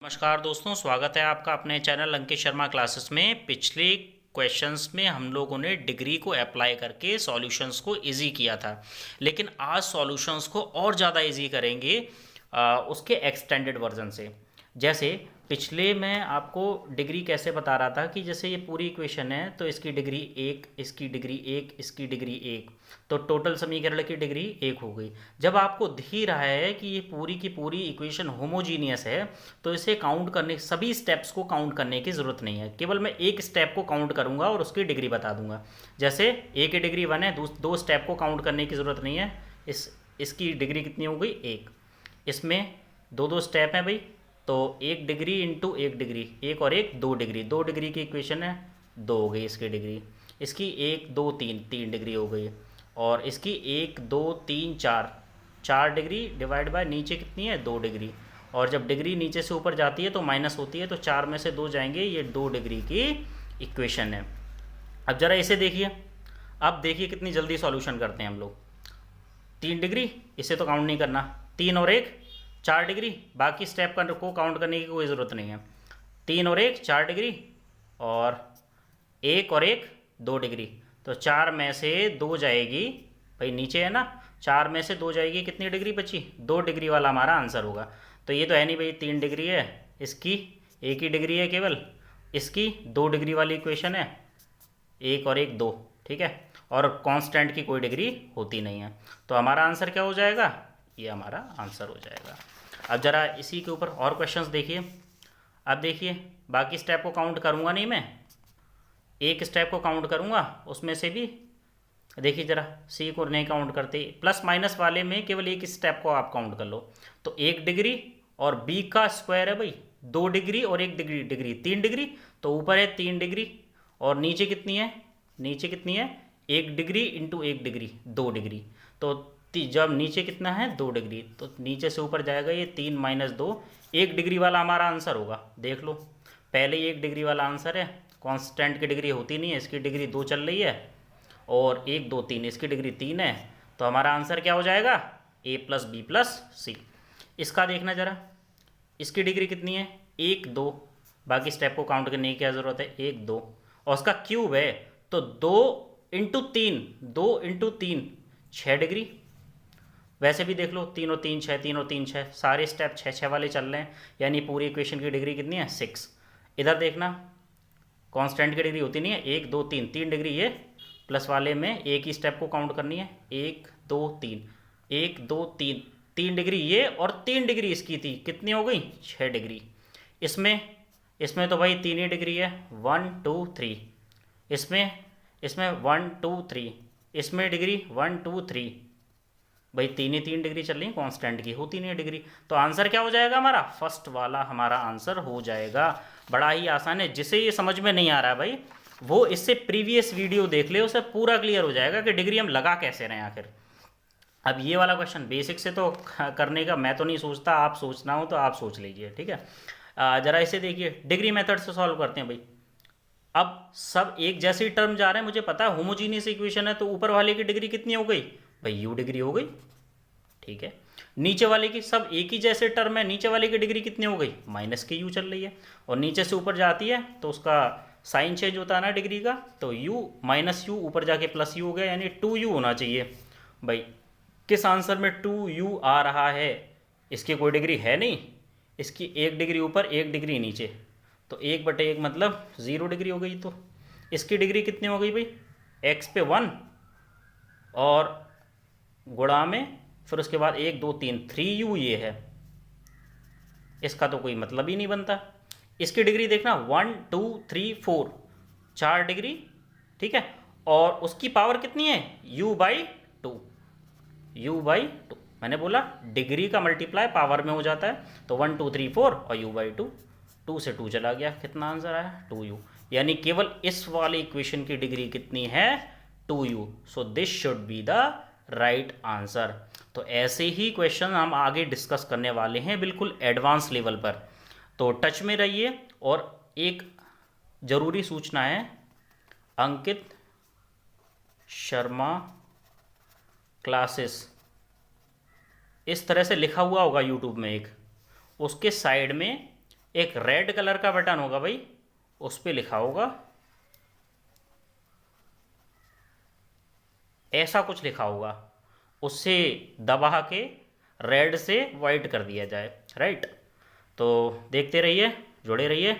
नमस्कार दोस्तों, स्वागत है आपका अपने चैनल अंकित शर्मा क्लासेस में। पिछले क्वेश्चंस में हम लोगों ने डिग्री को अप्लाई करके सॉल्यूशंस को इजी किया था, लेकिन आज सॉल्यूशंस को और ज़्यादा इजी करेंगे उसके एक्सटेंडेड वर्जन से। जैसे पिछले मैं आपको डिग्री कैसे बता रहा था कि जैसे ये पूरी इक्वेशन है तो इसकी डिग्री एक, इसकी डिग्री एक, इसकी डिग्री एक, तो टोटल समीकरण की डिग्री एक हो गई। जब आपको दिख ही रहा है कि ये पूरी की पूरी इक्वेशन होमोजीनियस है तो इसे काउंट करने, सभी स्टेप्स को काउंट करने की ज़रूरत नहीं है, केवल मैं एक स्टेप को काउंट करूँगा और उसकी डिग्री बता दूंगा। जैसे ए की डिग्री 1 है, दो स्टेप को काउंट करने की ज़रूरत नहीं है। इसकी डिग्री कितनी हो गई? एक। इसमें दो स्टेप हैं भाई, तो एक डिग्री इंटू एक डिग्री, एक और एक 2 डिग्री, 2 डिग्री की इक्वेशन है, 2 हो गई इसकी डिग्री। इसकी 1 2 3, 3 डिग्री हो गई। और इसकी 1 2 3 4, 4 डिग्री डिवाइड बाय नीचे कितनी है? 2 डिग्री। और जब डिग्री नीचे से ऊपर जाती है तो माइनस होती है, तो 4 में से 2 जाएंगे, ये 2 डिग्री की इक्वेशन है। अब ज़रा इसे देखिए, अब देखिए कितनी जल्दी सॉल्यूशन करते हैं हम लोग। 3 डिग्री, इसे तो काउंट नहीं करना, 3 और 1 4 डिग्री, बाकी स्टेप को काउंट करने की कोई ज़रूरत नहीं है। 3 और 1 4 डिग्री, और 1 और 1 2 डिग्री, तो 4 में से 2 जाएगी भाई, नीचे है ना, 4 में से 2 जाएगी, कितनी डिग्री बची? 2 डिग्री वाला हमारा आंसर होगा। तो ये तो है नहीं भाई, 3 डिग्री है, इसकी एक ही डिग्री है केवल, इसकी 2 डिग्री वाली इक्वेशन है, 1 और 1 2, ठीक है, और कांस्टेंट की कोई डिग्री होती नहीं है। तो हमारा आंसर क्या हो जाएगा? ये हमारा आंसर हो जाएगा। अब ज़रा इसी के ऊपर और क्वेश्चंस देखिए। अब देखिए, बाकी स्टेप को काउंट करूँगा नहीं मैं, एक स्टेप को काउंट करूँगा, उसमें से भी देखिए ज़रा, सी को नहीं काउंट करते, प्लस माइनस वाले में केवल एक स्टेप को आप काउंट कर लो। तो 1 डिग्री और बी का स्क्वायर है भाई 2 डिग्री, और 1 डिग्री डिग्री 3 डिग्री, तो ऊपर है 3 डिग्री, और नीचे कितनी है? नीचे कितनी है? 1 डिग्री इंटू 1 डिग्री 2 डिग्री, तो जब नीचे कितना है? 2 डिग्री, तो नीचे से ऊपर जाएगा ये 3 माइनस 2, 1 डिग्री वाला हमारा आंसर होगा। देख लो, पहले ही 1 डिग्री वाला आंसर है, कांस्टेंट की डिग्री होती नहीं है, इसकी डिग्री 2 चल रही है, और 1 2 3, इसकी डिग्री 3 है, तो हमारा आंसर क्या हो जाएगा? ए प्लस बी प्लस सी। इसका देखना ज़रा, इसकी डिग्री कितनी है? 1 2, बाकी स्टेप को काउंट करने की क्या ज़रूरत है? 1 2, और उसका क्यूब है, तो 2 इंटू 3, 2 इंटू 3 6 डिग्री। वैसे भी देख लो, 3 और 3 6, 3 और 3 6, सारे स्टेप 6 6 वाले चल रहे हैं, यानी पूरी इक्वेशन की डिग्री कितनी है? 6। इधर देखना, कांस्टेंट की डिग्री होती नहीं है, 1 2 3, 3 डिग्री ये, प्लस वाले में एक ही स्टेप को काउंट करनी है, 1 2 3, 1 2 3, 3 डिग्री ये, और 3 डिग्री इसकी थी, कितनी हो गई? 6 डिग्री। इसमें तो भाई 3 ही डिग्री है, 1 2 3, इसमें 1 2 3, इसमें डिग्री 1 2 3, भाई 3 ही 3 डिग्री चल रही है, कांस्टेंट की होती नहीं है डिग्री, तो आंसर क्या हो जाएगा हमारा? फर्स्ट वाला हमारा आंसर हो जाएगा। बड़ा ही आसान है, जिसे ये समझ में नहीं आ रहा है भाई, वो इससे प्रीवियस वीडियो देख ले, उसे पूरा क्लियर हो जाएगा कि डिग्री हम लगा कैसे रहे हैं आखिर। अब ये वाला क्वेश्चन बेसिक से तो करने का मैं तो नहीं सोचता, आप सोचना हो तो आप सोच लीजिए, ठीक है। जरा इसे देखिए, डिग्री मेथड से सॉल्व करते हैं भाई। अब सब एक जैसे ही टर्म जा रहे हैं, मुझे पता है होमोजीनियस इक्वेशन है, तो ऊपर वाले की डिग्री कितनी हो गई भाई? यू डिग्री हो गई, ठीक है। नीचे वाले की सब एक ही जैसे टर्म है, नीचे वाले की डिग्री कितनी हो गई? माइनस की यू चल रही है, और नीचे से ऊपर जाती है तो उसका साइन चेंज होता है ना डिग्री का, तो यू माइनस यू ऊपर जाके प्लस यू हो गया, यानी 2u होना चाहिए भाई। किस आंसर में 2u आ रहा है? इसकी कोई डिग्री है नहीं, इसकी 1 डिग्री ऊपर 1 डिग्री नीचे, तो 1/1 मतलब 0 डिग्री हो गई। तो इसकी डिग्री कितनी हो गई भाई? x पे 1, और गुणा में फिर उसके बाद 1 2 3, 3u ये है, इसका तो कोई मतलब ही नहीं बनता। इसकी डिग्री देखना, 1 2 3 4, 4 डिग्री, ठीक है, और उसकी पावर कितनी है? u/2, u/2। मैंने बोला डिग्री का मल्टीप्लाई पावर में हो जाता है, तो 1 2 3 4 और u/2, 2 से 2 चला गया, कितना आंसर आया? 2u, यानी केवल इस वाली इक्वेशन की डिग्री कितनी है? 2u। So this should be the right answer. तो ऐसे ही क्वेश्चन हम आगे डिस्कस करने वाले हैं बिल्कुल एडवांस लेवल पर, तो टच में रहिए। और एक ज़रूरी सूचना है, अंकित शर्मा क्लासेस इस तरह से लिखा हुआ होगा यूट्यूब में एक, उसके साइड में एक रेड कलर का बटन होगा भाई, उस पर लिखा होगा, ऐसा कुछ लिखा होगा, उससे दबा के रेड से वाइट कर दिया जाए, राइट। तो देखते रहिए, जुड़े रहिए।